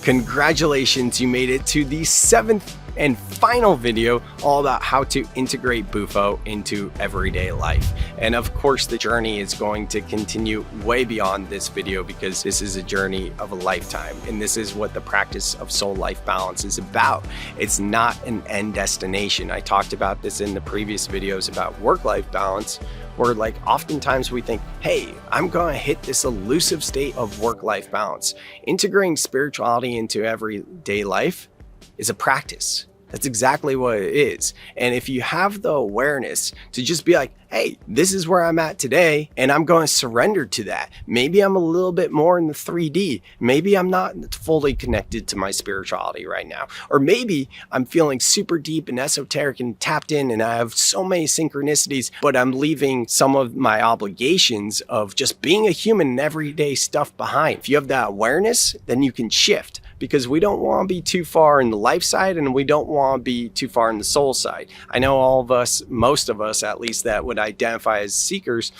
Congratulations, you made it to the 7th and final video all about how to integrate Bufo into everyday life. And of course, the journey is going to continue way beyond this video because this is a journey of a lifetime. And this is what the practice of soul-life balance is about. It's not an end destination. I talked about this in the previous videos about work-life balance, where like oftentimes we think, hey, I'm going to hit this elusive state of work-life balance. Integrating spirituality into everyday life is a practice. That's exactly what it is. And if you have the awareness to just be like, hey, this is where I'm at today, and I'm going to surrender to that. Maybe I'm a little bit more in the 3D. Maybe I'm not fully connected to my spirituality right now. Or maybe I'm feeling super deep and esoteric and tapped in, and I have so many synchronicities, but I'm leaving some of my obligations of just being a human and everyday stuff behind. If you have that awareness, then you can shift. Because we don't want to be too far in the life side and we don't want to be too far in the soul side. I know all of us, most of us at least, that would identify as seekers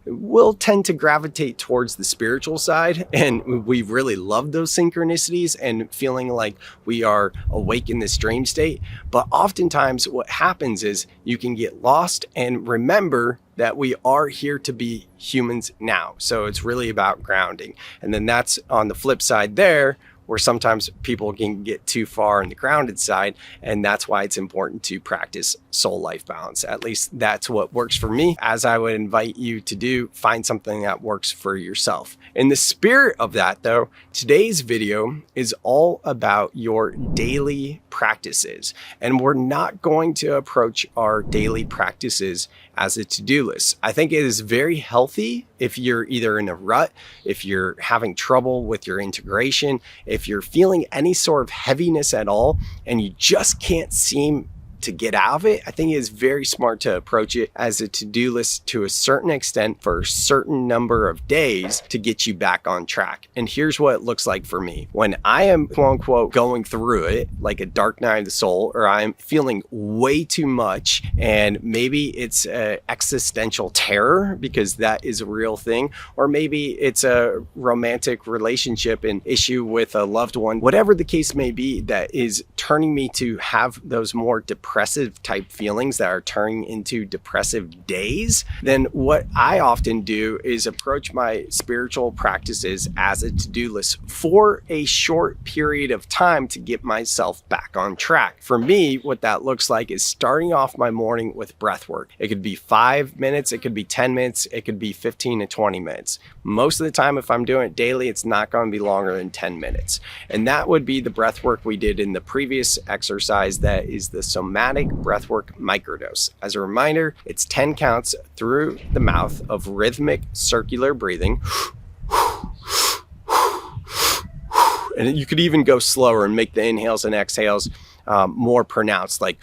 will tend to gravitate towards the spiritual side, and we really love those synchronicities and feeling like we are awake in this dream state. But oftentimes what happens is you can get lost and remember that we are here to be humans now. So it's really about grounding. And then that's on the flip side there, where sometimes people can get too far in the grounded side, and that's why it's important to practice soul life balance. At least that's what works for me. As I would invite you to do, find something that works for yourself. In the spirit of that though, today's video is all about your daily practices, and we're not going to approach our daily practices as a to-do list. I think it is very healthy if you're either in a rut, if you're having trouble with your integration, if you're feeling any sort of heaviness at all, and you just can't seem to get out of it. I think it is very smart to approach it as a to-do list to a certain extent for a certain number of days to get you back on track. And here's what it looks like for me. When I am quote unquote going through it like a dark night of the soul, or I'm feeling way too much, and maybe it's an existential terror because that is a real thing, or maybe it's a romantic relationship and issue with a loved one, whatever the case may be that is turning me to have those more depressive type feelings that are turning into depressive days, then what I often do is approach my spiritual practices as a to-do list for a short period of time to get myself back on track. For me, what that looks like is starting off my morning with breath work. It could be 5 minutes, it could be 10 minutes, it could be 15 to 20 minutes. Most of the time, if I'm doing it daily, it's not going to be longer than 10 minutes. And that would be the breath work we did in the previous exercise, that is the somatic breathwork microdose. As a reminder, it's 10 counts through the mouth of rhythmic circular breathing. And you could even go slower and make the inhales and exhales more pronounced, like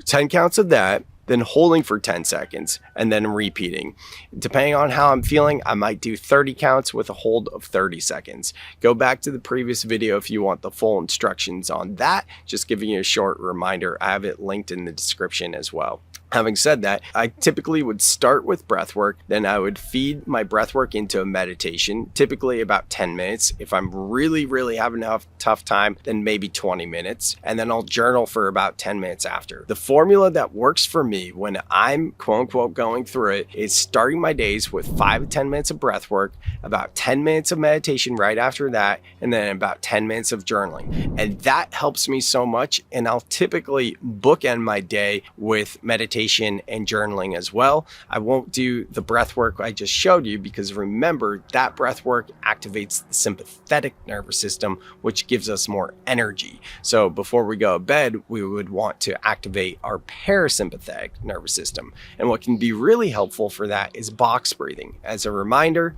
10 counts of that, then holding for 10 seconds and then repeating. Depending on how I'm feeling, I might do 30 counts with a hold of 30 seconds. Go back to the previous video if you want the full instructions on that. Just giving you a short reminder. I have it linked in the description as well. Having said that, I typically would start with breath work, then I would feed my breath work into a meditation, typically about 10 minutes. If I'm really having a tough time, then maybe 20 minutes, and then I'll journal for about 10 minutes after. The formula that works for me when I'm quote unquote going through it is starting my days with 5 to 10 minutes of breath work, about 10 minutes of meditation right after that, and then about 10 minutes of journaling. And that helps me so much, and I'll typically bookend my day with meditation and journaling as well. I won't do the breath work I just showed you because remember that breath work activates the sympathetic nervous system, which gives us more energy. So before we go to bed, we would want to activate our parasympathetic nervous system. And what can be really helpful for that is box breathing. As a reminder,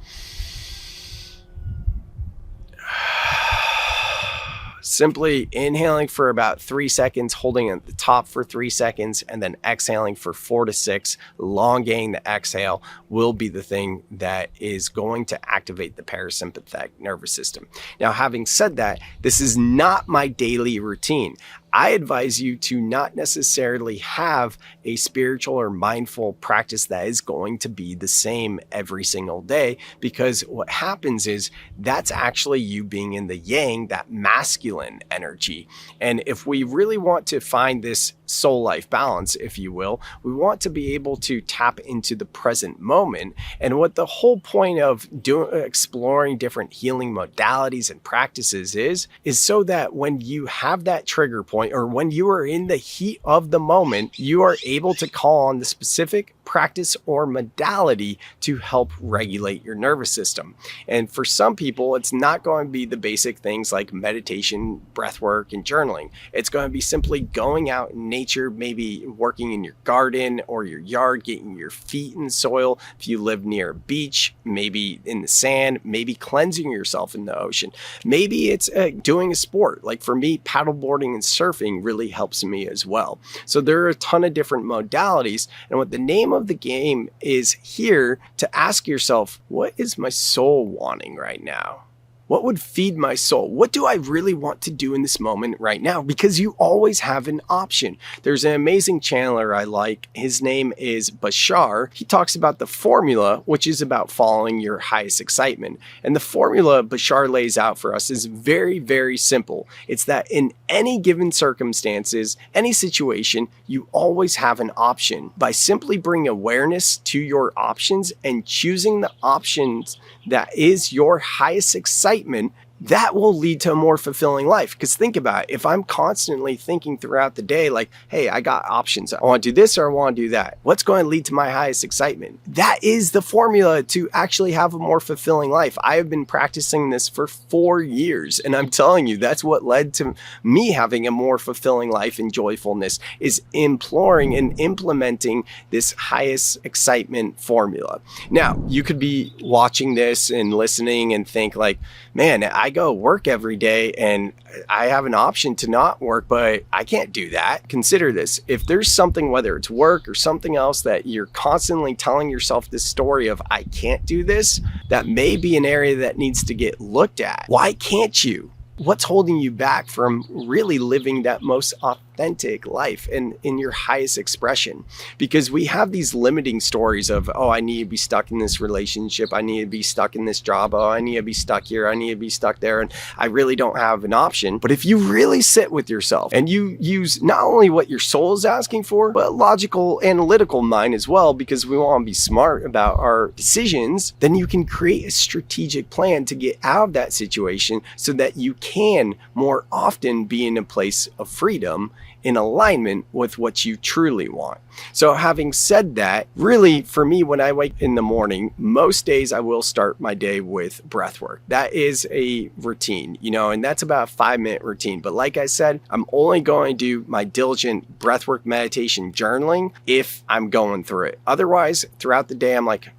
simply inhaling for about 3 seconds, holding at the top for 3 seconds, and then exhaling for 4 to 6, elongating the exhale will be the thing that is going to activate the parasympathetic nervous system. Now, having said that, this is not my daily routine. I advise you to not necessarily have a spiritual or mindful practice that is going to be the same every single day, because what happens is that's actually you being in the yang, that masculine energy. And if we really want to find this soul life balance, if you will, we want to be able to tap into the present moment. And what the whole point of exploring different healing modalities and practices is so that when you have that trigger point, or when you are in the heat of the moment, you are able to call on the specific practice or modality to help regulate your nervous system. And for some people, it's not going to be the basic things like meditation, breath work, and journaling. It's going to be simply going out in nature, maybe working in your garden or your yard, getting your feet in soil. If you live near a beach, maybe in the sand, maybe cleansing yourself in the ocean. Maybe it's doing a sport. Like for me, paddleboarding and surfing really helps me as well. So there are a ton of different modalities. And what the name of the game is here to ask yourself, what is my soul wanting right now? What would feed my soul? What do I really want to do in this moment right now? Because you always have an option. There's an amazing channeler I like. His name is Bashar. He talks about the formula, which is about following your highest excitement. And the formula Bashar lays out for us is very, very simple. It's that in any given circumstances, any situation, you always have an option. By simply bringing awareness to your options and choosing the options that is your highest excitement, that will lead to a more fulfilling life. Because think about it, if I'm constantly thinking throughout the day, like, hey, I got options. I want to do this or I want to do that. What's going to lead to my highest excitement? That is the formula to actually have a more fulfilling life. I have been practicing this for 4 years. And I'm telling you, that's what led to me having a more fulfilling life and joyfulness, is imploring and implementing this highest excitement formula. Now, you could be watching this and listening and think like, man, I go work every day and I have an option to not work, but I can't do that. Consider this. If there's something, whether it's work or something else, that you're constantly telling yourself this story of, I can't do this, that may be an area that needs to get looked at. Why can't you? What's holding you back from really living that most authentic life and in your highest expression? Because we have these limiting stories of, oh, I need to be stuck in this relationship. I need to be stuck in this job. Oh, I need to be stuck here. I need to be stuck there. And I really don't have an option. But if you really sit with yourself and you use not only what your soul is asking for, but logical, analytical mind as well, because we want to be smart about our decisions, then you can create a strategic plan to get out of that situation so that you can more often be in a place of freedom in alignment with what you truly want. So having said that, really for me, when I wake in the morning, most days I will start my day with breath work. That is a routine, and that's about a 5-minute routine. But like I said, I'm only going to do my diligent breathwork, meditation, journaling if I'm going through it. Otherwise, throughout the day, I'm like,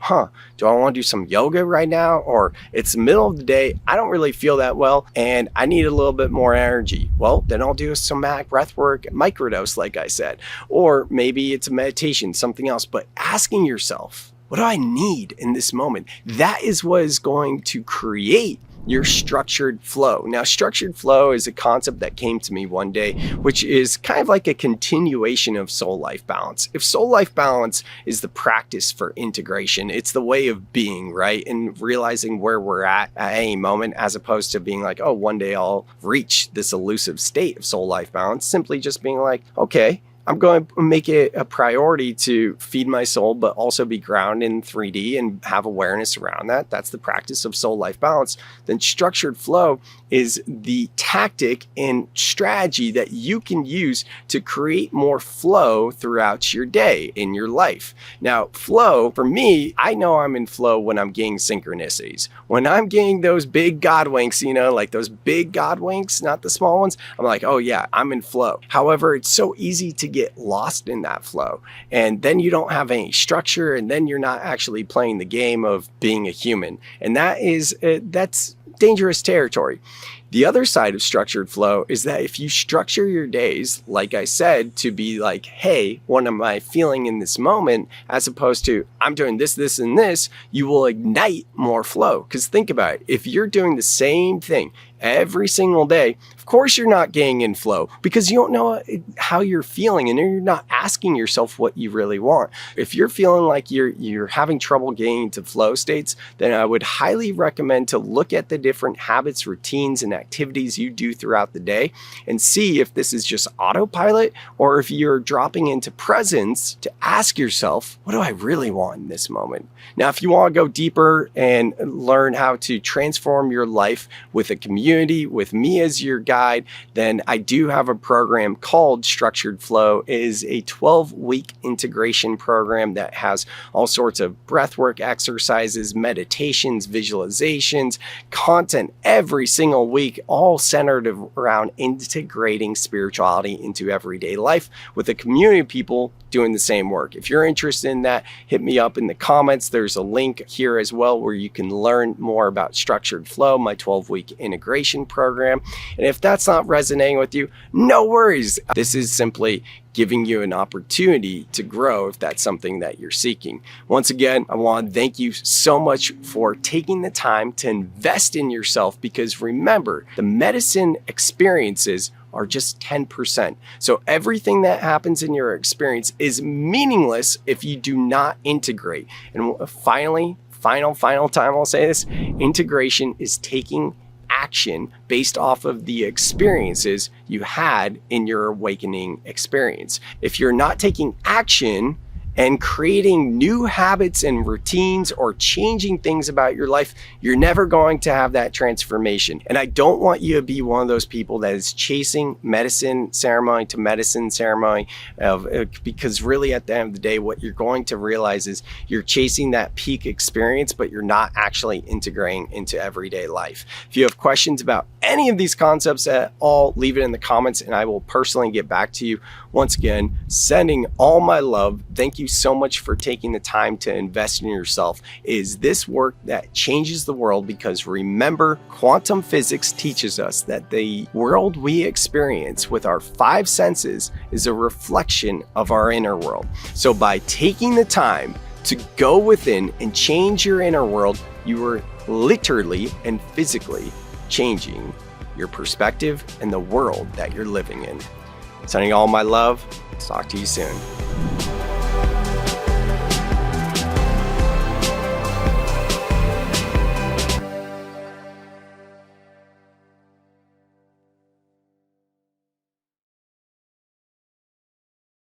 do I want to do some yoga right now? Or it's the middle of the day, I don't really feel that well, and I need a little bit more energy. Well, then I'll do a somatic breathwork, microdose, like I said. Or maybe it's a meditation, something else. But asking yourself, what do I need in this moment? That is what is going to create your structured flow. Now, structured flow is a concept that came to me one day, which is kind of like a continuation of soul life balance. If soul life balance is the practice for integration, it's the way of being, right? And realizing where we're at any moment, as opposed to being like, oh, one day I'll reach this elusive state of soul life balance. Simply just being like, okay, I'm going to make it a priority to feed my soul, but also be grounded in 3D and have awareness around that. That's the practice of soul life balance. Then structured flow is the tactic and strategy that you can use to create more flow throughout your day in your life. Now, flow, for me, I know I'm in flow when I'm getting synchronicities. When I'm getting those big God winks, like those big God winks, not the small ones, I'm like, oh yeah, I'm in flow. However, it's so easy to get lost in that flow. And then you don't have any structure, and then you're not actually playing the game of being a human. And that's dangerous territory. The other side of structured flow is that if you structure your days, like I said, to be like, hey, what am I feeling in this moment, as opposed to I'm doing this, this, and this, you will ignite more flow. Because think about it, if you're doing the same thing every single day, of course you're not getting in flow because you don't know how you're feeling and you're not asking yourself what you really want. If you're feeling like you're having trouble getting into flow states, then I would highly recommend to look at the different habits, routines, and activities you do throughout the day and see if this is just autopilot or if you're dropping into presence to ask yourself, what do I really want in this moment? Now, if you want to go deeper and learn how to transform your life with a community, with me as your guide, then I do have a program called Structured Flow. It is a 12-week integration program that has all sorts of breathwork exercises, meditations, visualizations, content every single week, all centered around integrating spirituality into everyday life with a community of people doing the same work. If you're interested in that, hit me up in the comments. There's a link here as well where you can learn more about Structured Flow, my 12-week integration program. And if that's not resonating with you, no worries. This is simply giving you an opportunity to grow if that's something that you're seeking. Once again, I want to thank you so much for taking the time to invest in yourself, because remember, the medicine experiences are just 10%. So everything that happens in your experience is meaningless if you do not integrate. And finally, final time I'll say this, integration is taking action based off of the experiences you had in your awakening experience. If you're not taking action and creating new habits and routines or changing things about your life, you're never going to have that transformation. And I don't want you to be one of those people that is chasing medicine ceremony to medicine ceremony, because really at the end of the day, what you're going to realize is you're chasing that peak experience, but you're not actually integrating into everyday life. If you have questions about any of these concepts at all, leave it in the comments and I will personally get back to you. Once again, sending all my love. Thank you so much for taking the time to invest in yourself. Is this work that changes the world? Because remember, quantum physics teaches us that the world we experience with our 5 senses is a reflection of our inner world. So by taking the time to go within and change your inner world, you are literally and physically changing your perspective and the world that you're living in. Sending all my love. Talk to you soon.